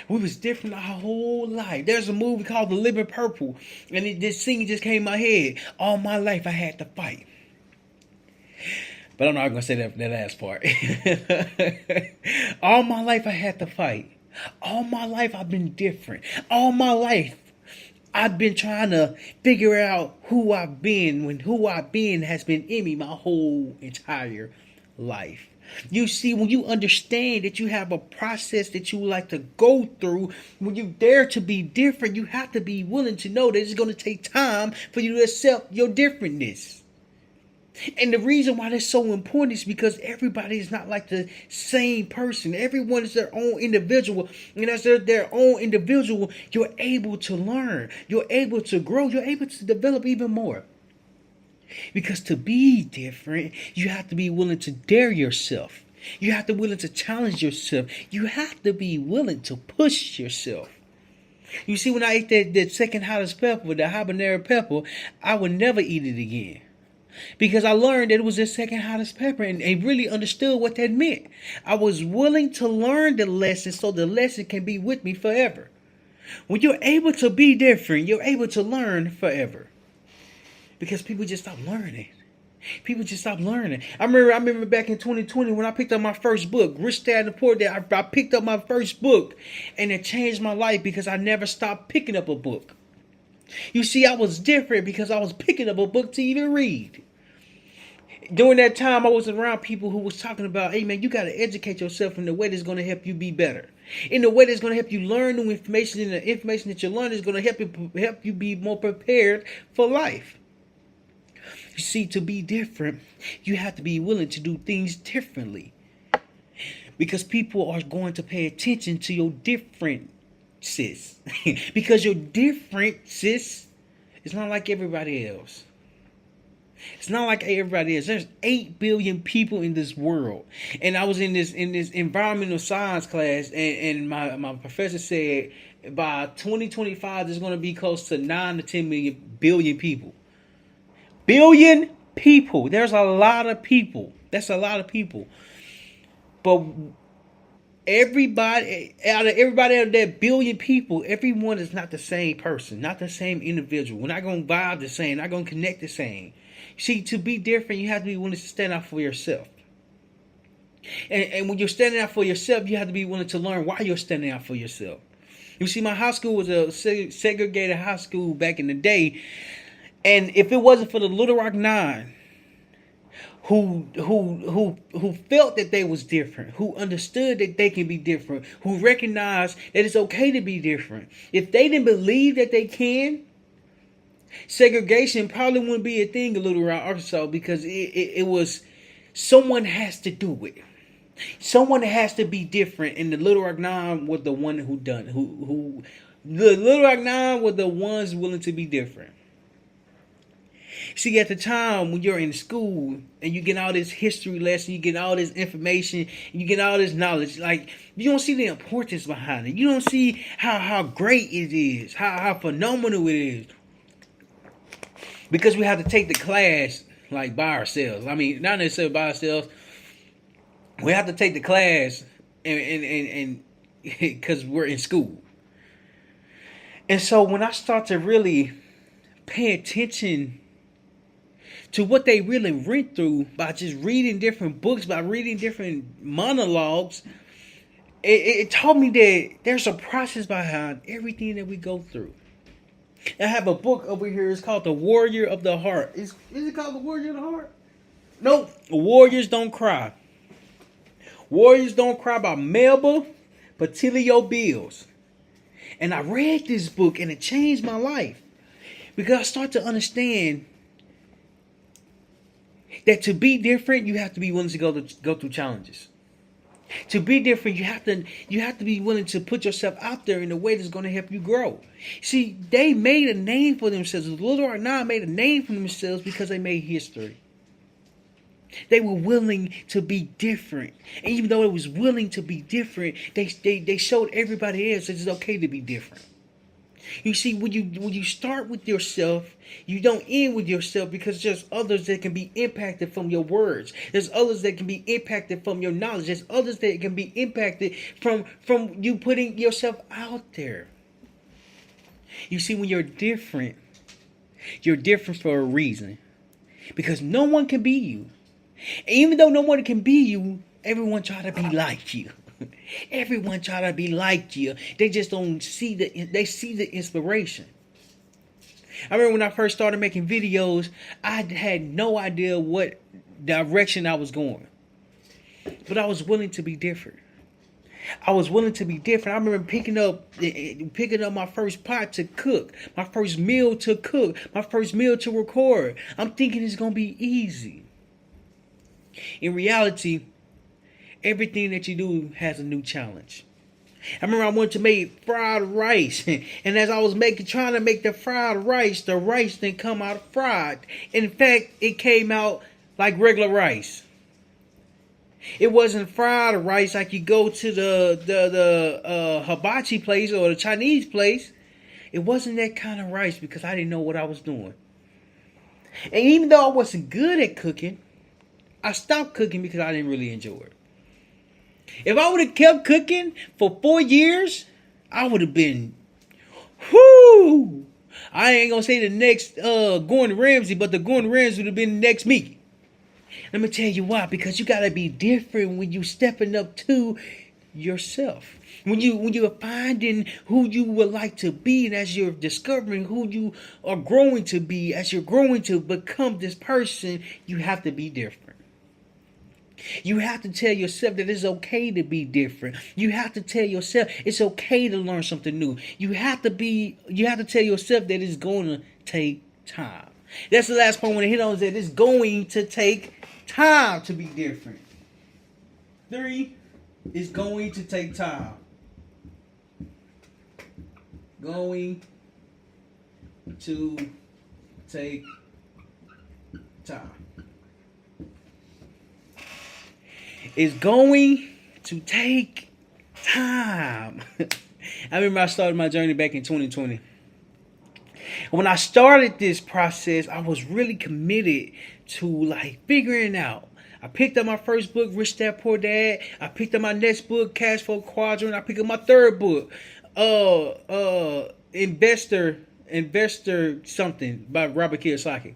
We was different our whole life. There's a movie called The Living Purple, and this scene just came in my head. All my life I had to fight. But I'm not going to say that last part. All my life I had to fight. All my life I've been different. All my life I've been trying to figure out who I've been when who I've been has been in me my whole entire life. You see, when you understand that you have a process that you like to go through, when you dare to be different, you have to be willing to know that it's going to take time for you to accept your differentness. And the reason why that's so important is because everybody is not like the same person. Everyone is their own individual. And as they're their own individual, you're able to learn. You're able to grow. You're able to develop even more. Because to be different, you have to be willing to dare yourself. You have to be willing to challenge yourself. You have to be willing to push yourself. You see, when I ate that second hottest pepper, the habanero pepper, I would never eat it again. Because I learned that it was the second hottest pepper and really understood what that meant. I was willing to learn the lesson so the lesson can be with me forever. When you're able to be different, you're able to learn forever. Because people just stop learning. People just stop learning. I remember back in 2020 when I picked up my first book, Rich Dad and Poor Dad. I picked up my first book and it changed my life because I never stopped picking up a book. You see, I was different because I was picking up a book to even read. During that time, I was around people who was talking about, hey man, you got to educate yourself in the way that's going to help you be better. In the way that's going to help you learn new information, and the information that you learn is going to help you be more prepared for life. You see, to be different, you have to be willing to do things differently. Because people are going to pay attention to your differences. Because your differences is not like everybody else. It's not like everybody else. There's 8 billion people in this world. And I was in this environmental science class, and my professor said by 2025 there's going to be close to 9 to 10 billion people. Billion people. There's a lot of people. That's a lot of people. But everybody out of that billion people, everyone is not the same person, not the same individual. We're not going to vibe the same, not going to connect the same. See, to be different, you have to be willing to stand out for yourself. And when you're standing out for yourself, you have to be willing to learn why you're standing out for yourself. You see, my high school was a segregated high school back in the day. And if it wasn't for the Little Rock Nine, who felt that they was different, who understood that they can be different, who recognized that it's okay to be different, if they didn't believe that they can, segregation probably wouldn't be a thing in Little Rock, Arkansas, because it was someone has to do it. Someone has to be different, and the Little Rock Nine was the one the Little Rock Nine were the ones willing to be different. See, at the time when you're in school and you get all this history lesson, you get all this information, you get all this knowledge, like you don't see the importance behind it. You don't see how great it is, how phenomenal it is. Because we have to take the class like by ourselves. I mean, not necessarily by ourselves. We have to take the class and because we're in school. And so when I start to really pay attention to what they really went through by just reading different books, by reading different monologues, it taught me that there's a process behind everything that we go through. I have a book over here. It's called The Warrior of the Heart. Is it called The Warrior of the Heart? No, Warriors Don't Cry. Warriors Don't Cry by Melba Patilio Bills. And I read this book and it changed my life. Because I start to understand that to be different, you have to be willing to go through challenges. To be different, you have to be willing to put yourself out there in a way that's going to help you grow. See, they made a name for themselves. The Little or Not made a name for themselves because they made history. They were willing to be different. And even though it was willing to be different, they showed everybody else that it's okay to be different. You see, when you start with yourself, you don't end with yourself, because there's others that can be impacted from your words. There's others that can be impacted from your knowledge. There's others that can be impacted from you putting yourself out there. You see, when you're different for a reason. Because no one can be you. And even though no one can be you, everyone try to be like you. Everyone try to be like you. They just don't see they see the inspiration. I remember when I first started making videos, I had no idea what direction I was going. But I was willing to be different. I remember picking up my first pot to cook, my first meal to cook, my first meal to record. I'm thinking it's going to be easy. In reality, everything that you do has a new challenge. I remember I wanted to make fried rice, and as I was trying to make the fried rice, the rice didn't come out fried. In fact, it came out like regular rice. It wasn't fried rice like you go to the hibachi place or the Chinese place. It wasn't that kind of rice, because I didn't know what I was doing. And even though I wasn't good at cooking, I stopped cooking because I didn't really enjoy it. If I would have kept cooking for 4 years, I would have been, whoo! I ain't gonna say the next Gordon Ramsay, but the Gordon Ramsay would have been the next me. Let me tell you why. Because you gotta be different when you stepping up to yourself. When you're finding who you would like to be, and as you're discovering who you are growing to be, as you're growing to become this person, you have to be different. You have to tell yourself that it's okay to be different. You have to tell yourself it's okay to learn something new. You have to tell yourself that it's going to take time. That's the last point I want to hit on, is that it's going to take time to be different. 3, it's going to take time. Going to take time. It's going to take time. I remember I started my journey back in 2020. When I started this process, I was really committed to figuring out. I picked up my first book, Rich Dad Poor Dad. I picked up my next book, Cash Flow Quadrant. I picked up my third book, Investor something by Robert Kiyosaki.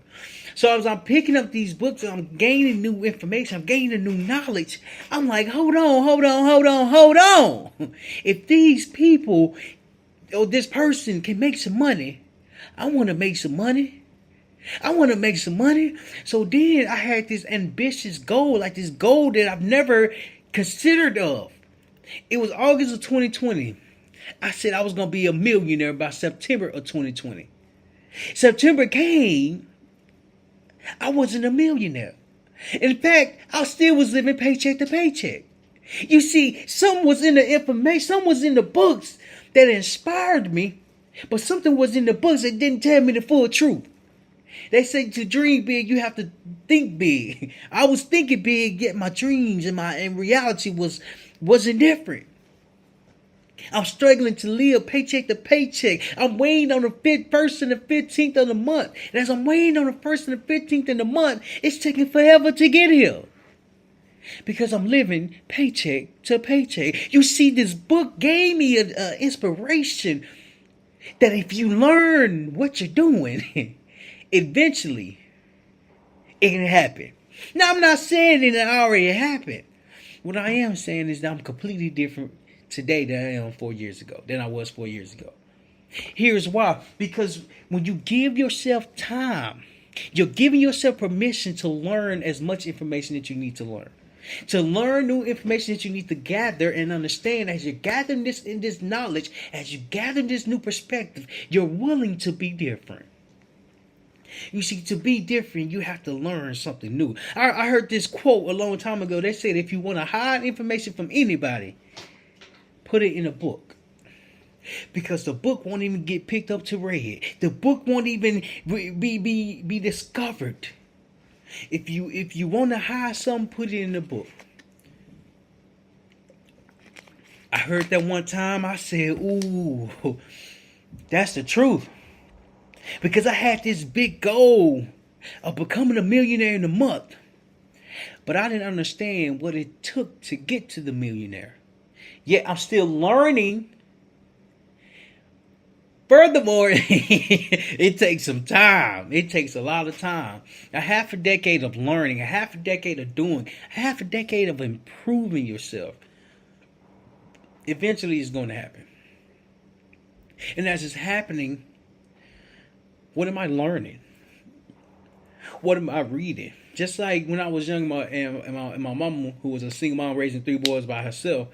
So as I'm picking up these books, I'm gaining new information, I'm gaining new knowledge. I'm like, hold on. If these people or this person can make some money, I want to make some money. So then I had this ambitious goal, this goal that I've never considered of. It was August of 2020. I said I was going to be a millionaire by September of 2020. September came, I wasn't a millionaire. In fact, I still was living paycheck to paycheck. You see, something was in the information, something was in the books that inspired me, but something was in the books that didn't tell me the full truth. They say to dream big, you have to think big. I was thinking big, yet my dreams and reality wasn't different. I'm struggling to live paycheck to paycheck. I'm waiting on the 1st and the 15th of the month. And as I'm waiting on the 1st and the 15th of the month, it's taking forever to get here. Because I'm living paycheck to paycheck. You see, this book gave me an inspiration that if you learn what you're doing, eventually it can happen. Now, I'm not saying that it already happened. What I am saying is that I'm completely different today than I am 4 years ago, than I was 4 years ago. Here's why. Because when you give yourself time, you're giving yourself permission to learn as much information that you need to learn. To learn new information that you need to gather and understand as you're gathering this knowledge, as you gather this new perspective, you're willing to be different. You see, to be different, you have to learn something new. I heard this quote a long time ago. They said if you want to hide information from anybody, put it in a book. Because the book won't even get picked up to read. The book won't even be discovered. If you want to hide something, put it in a book. I heard that one time. I said, ooh, that's the truth. Because I had this big goal of becoming a millionaire in a month. But I didn't understand what it took to get to the millionaire. Yet I'm still learning. Furthermore, it takes some time. It takes a lot of time. A half a decade of learning, a half a decade of doing, a half a decade of improving yourself. Eventually it's going to happen. And as it's happening, what am I learning? What am I reading? Just like when I was young, my mama, who was a single mom raising 3 boys by herself,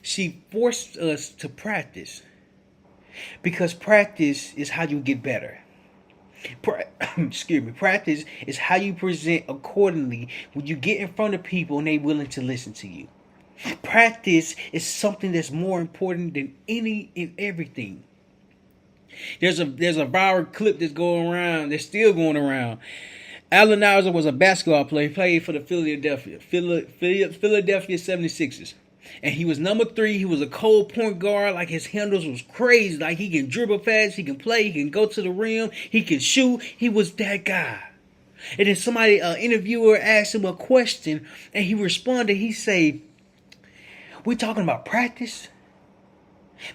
she forced us to practice. Because practice is how you get better. Excuse me. Practice is how you present accordingly when you get in front of people and they're willing to listen to you. Practice is something that's more important than any and everything. There's a viral clip that's going around. That's still going around. Allen Iverson was a basketball player. He played for the Philadelphia 76ers. And he was number 3. He was a cold point guard. Like, his handles was crazy. Like, he can dribble fast. He can play. He can go to the rim. He can shoot. He was that guy. And then somebody, an interviewer, asked him a question. And he responded. He said, we talking about practice?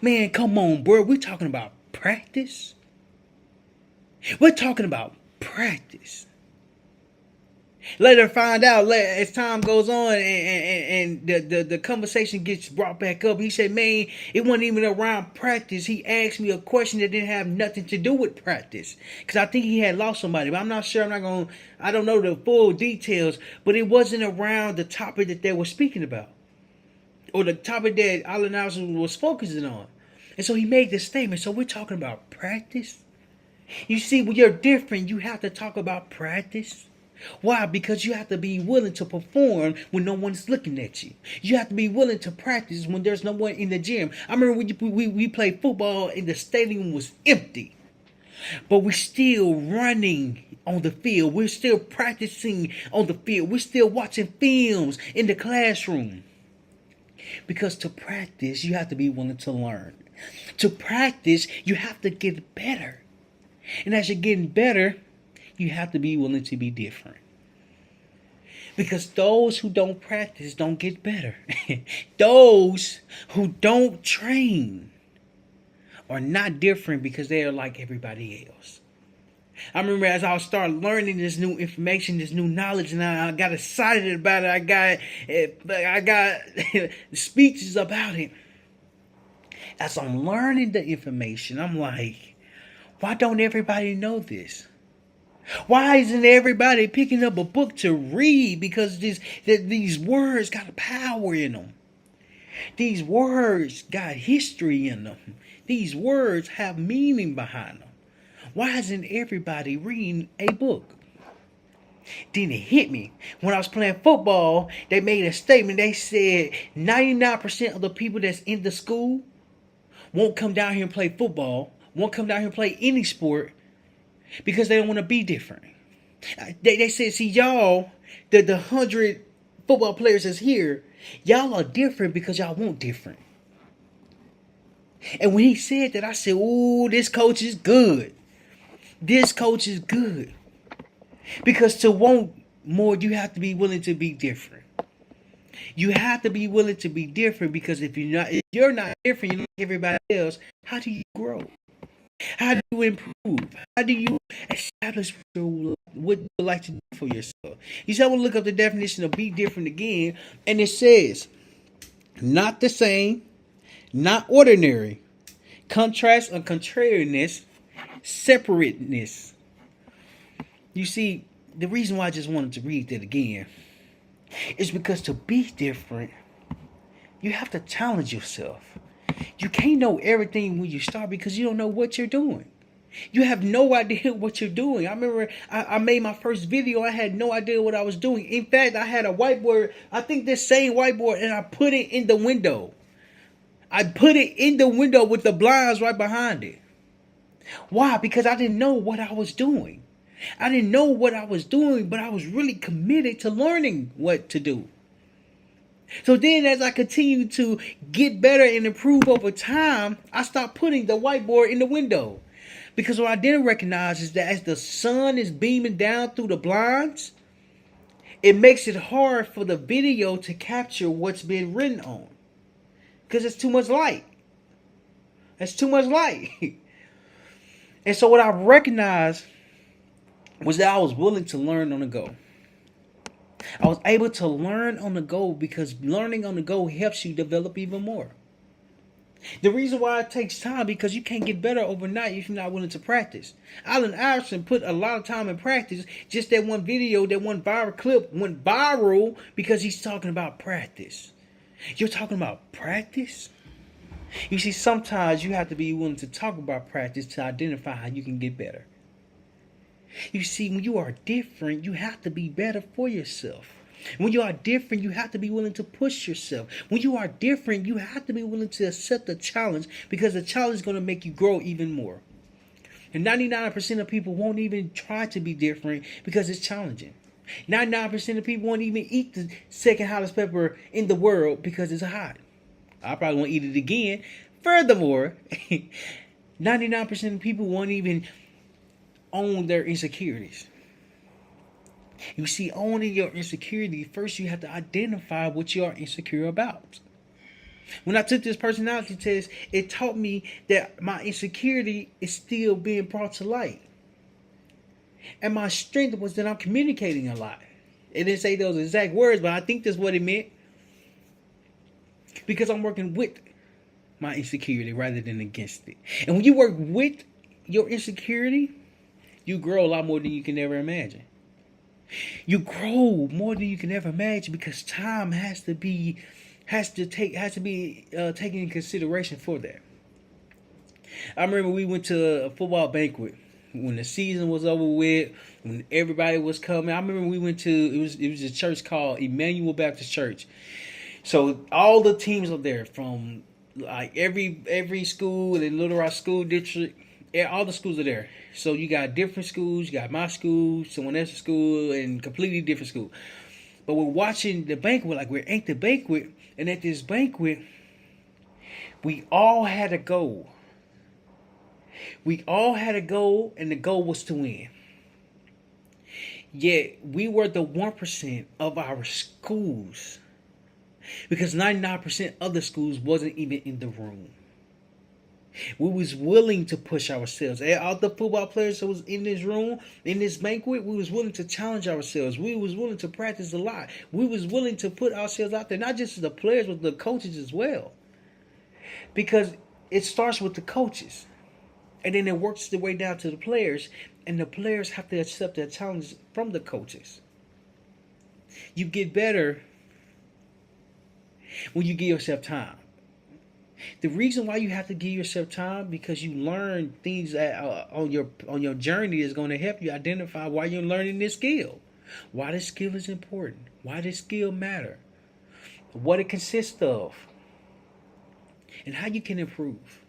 Man, come on, bro. We talking about practice? We're talking about practice. Later find out as time goes on and the conversation gets brought back up. He said, man, it wasn't even around practice. He asked me a question that didn't have nothing to do with practice. Because I think he had lost somebody. But I'm not sure. I don't know the full details. But it wasn't around the topic that they were speaking about. Or the topic that Allen Iverson was focusing on. And so he made this statement. So we're talking about practice. You see, when you're different, you have to talk about practice. Why? Because you have to be willing to perform when no one's looking at you. You have to be willing to practice when there's no one in the gym. I remember when we played football and the stadium was empty. But we're still running on the field. We're still practicing on the field. We're still watching films in the classroom. Because to practice, you have to be willing to learn. To practice, you have to get better. And as you're getting better, you have to be willing to be different. Because those who don't practice don't get better. Those who don't train are not different because they are like everybody else. I remember as I started learning this new information, this new knowledge, and I got excited about it. I got speeches about it. As I'm learning the information, I'm like, why don't everybody know this? Why isn't everybody picking up a book to read? Because these words got power in them. These words got history in them. These words have meaning behind them. Why isn't everybody reading a book? Then it hit me. When I was playing football, they made a statement. They said 99% of the people that's in the school won't come down here and play football, won't come down here and play any sport, because they don't want to be different. They said, see, y'all, the 100 football players that's here, y'all are different because y'all want different. And when he said that, I said, ooh, this coach is good. This coach is good. Because to want more, you have to be willing to be different. You have to be willing to be different, because if you're not different, you're like everybody else, how do you grow? How do you improve? How do you establish what you would like to do for yourself? You see, I want to look up the definition of be different again, and it says, not the same, not ordinary, contrast or contrariness, separateness. You see, the reason why I just wanted to read that again It's because to be different, you have to challenge yourself. You can't know everything when you start because you don't know what you're doing. You have no idea what you're doing. I remember I made my first video. I had no idea what I was doing. In fact, I had a whiteboard. I think this same whiteboard, and I put it in the window. I put it in the window with the blinds right behind it. Why? Because I didn't know what I was doing. I didn't know what I was doing, but I was really committed to learning what to do. So then as I continued to get better and improve over time, I stopped putting the whiteboard in the window. Because what I didn't recognize is that as the sun is beaming down through the blinds, it makes it hard for the video to capture what's being written on. Because it's too much light. It's too much light. And so what I recognized was that I was willing to learn on the go. I was able to learn on the go because learning on the go helps you develop even more. The reason why it takes time because you can't get better overnight if you're not willing to practice. Allen Iverson put a lot of time in practice. Just that one video, that one viral clip went viral because he's talking about practice. You're talking about practice? You see, sometimes you have to be willing to talk about practice to identify how you can get better. You see, when you are different, you have to be better for yourself. When you are different, you have to be willing to push yourself. When you are different, you have to be willing to accept the challenge because the challenge is going to make you grow even more. And 99% of people won't even try to be different because it's challenging. 99% of people won't even eat the second hottest pepper in the world because it's hot. I probably won't eat it again. Furthermore, 99% of people won't even own their insecurities. You see, owning your insecurity, first you have to identify what you are insecure about. When I took this personality test, it taught me that my insecurity is still being brought to light. And my strength was that I'm communicating a lot. It didn't say those exact words, but I think that's what it meant. Because I'm working with my insecurity rather than against it. And when you work with your insecurity, you grow a lot more than you can ever imagine. You grow more than you can ever imagine because time has to be taken in consideration for that. I remember we went to a football banquet when the season was over with, when everybody was coming. I remember we went to it was a church called Emmanuel Baptist Church. So all the teams are there from like every school in Little Rock School District. All the schools are there. So you got different schools. You got my school, someone else's school, and completely different school. But we're watching the banquet, like we're at the banquet. And at this banquet, we all had a goal. We all had a goal, and the goal was to win. Yet, we were the 1% of our schools. Because 99% of the schools wasn't even in the room. We was willing to push ourselves. All the football players that was in this room, in this banquet, we was willing to challenge ourselves. We was willing to practice a lot. We was willing to put ourselves out there, not just the players, but the coaches as well. Because it starts with the coaches. And then it works the way down to the players. And the players have to accept that challenge from the coaches. You get better when you give yourself time. The reason why you have to give yourself time because you learn things that on your journey is going to help you identify why you're learning this skill, why this skill is important, why this skill matter, what it consists of, and how you can improve.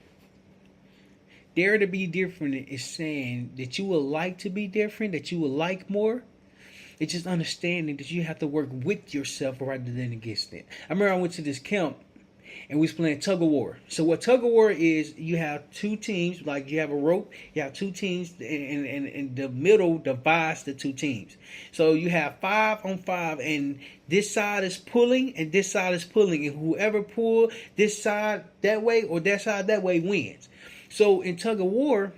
Dare to be different is saying that you would like to be different, that you would like more. It's just understanding that you have to work with yourself rather than against it. I remember I went to this camp and we was playing tug of war. So what tug of war is, you have two teams, like you have a rope, you have two teams, and the middle divides the two teams. So you have 5 on 5, and this side is pulling, and this side is pulling, and whoever pull this side that way or that side that way wins. So in tug of war,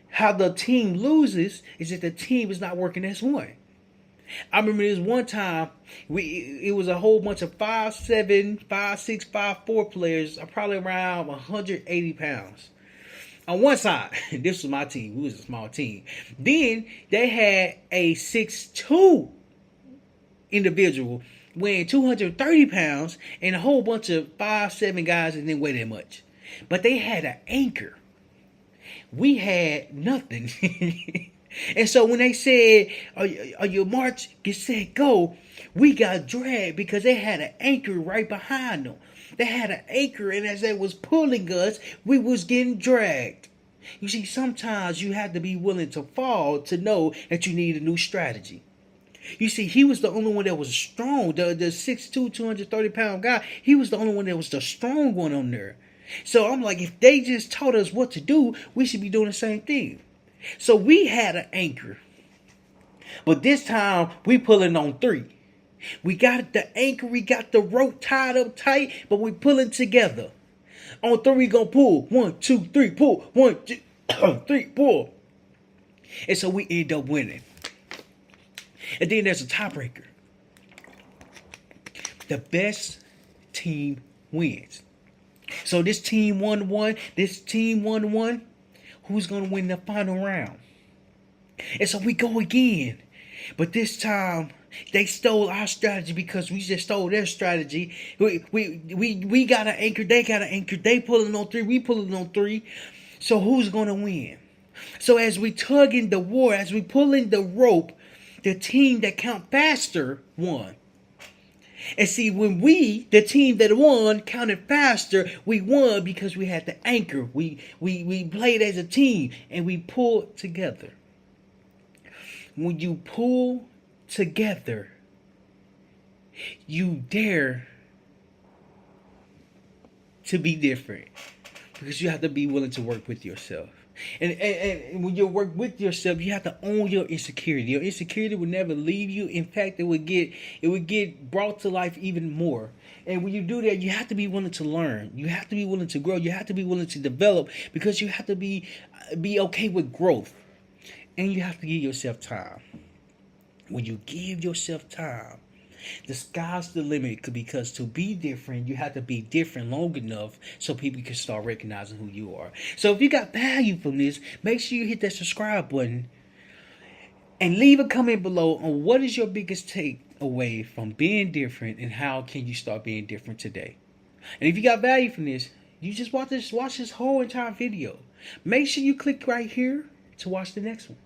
how the team loses is that the team is not working as one. I remember this one time, it was a whole bunch of 5'7", 5'6", 5'4" players, probably around 180 pounds. On one side, this was my team. We was a small team. Then they had a 6'2" individual weighing 230 pounds and a whole bunch of 5'7" guys that didn't weigh that much. But they had an anchor. We had nothing. And so when they said, are you march, get set, go, we got dragged because they had an anchor right behind them. They had an anchor, and as they was pulling us, we was getting dragged. You see, sometimes you have to be willing to fall to know that you need a new strategy. You see, he was the only one that was strong. The 6'2", 230-pound guy, he was the only one that was the strong one on there. So I'm like, if they just taught us what to do, we should be doing the same thing. So we had an anchor. But this time, we pulling on 3. We got the anchor, we got the rope tied up tight, but we pulling together. On 3, we gonna pull. 1, 2, 3, pull. 1, 2, 3, pull. And so we end up winning. And then there's a tiebreaker. The best team wins. So this team 1-1, this team 1-1, who's going to win the final round? And so we go again. But this time, they stole our strategy because we just stole their strategy. We got an anchor, they got an anchor. They pulling on 3, we pulling on 3. So who's going to win? So as we tug in the war, as we pull in the rope, the team that count faster won. And see, when we, the team that won, counted faster, we won because we had the anchor. We played as a team and we pulled together. When you pull together, you dare to be different because you have to be willing to work with yourself. And when you work with yourself, you have to own your insecurity. Your insecurity will never leave you. In fact, it would get brought to life even more. And when you do that, you have to be willing to learn. You have to be willing to grow. You have to be willing to develop because you have to be okay with growth. And you have to give yourself time. When you give yourself time, the sky's the limit, because to be different, you have to be different long enough so people can start recognizing who you are. So if you got value from this, make sure you hit that subscribe button and leave a comment below on what is your biggest takeaway from being different and how can you start being different today. And if you got value from this, you just watch this whole entire video. Make sure you click right here to watch the next one.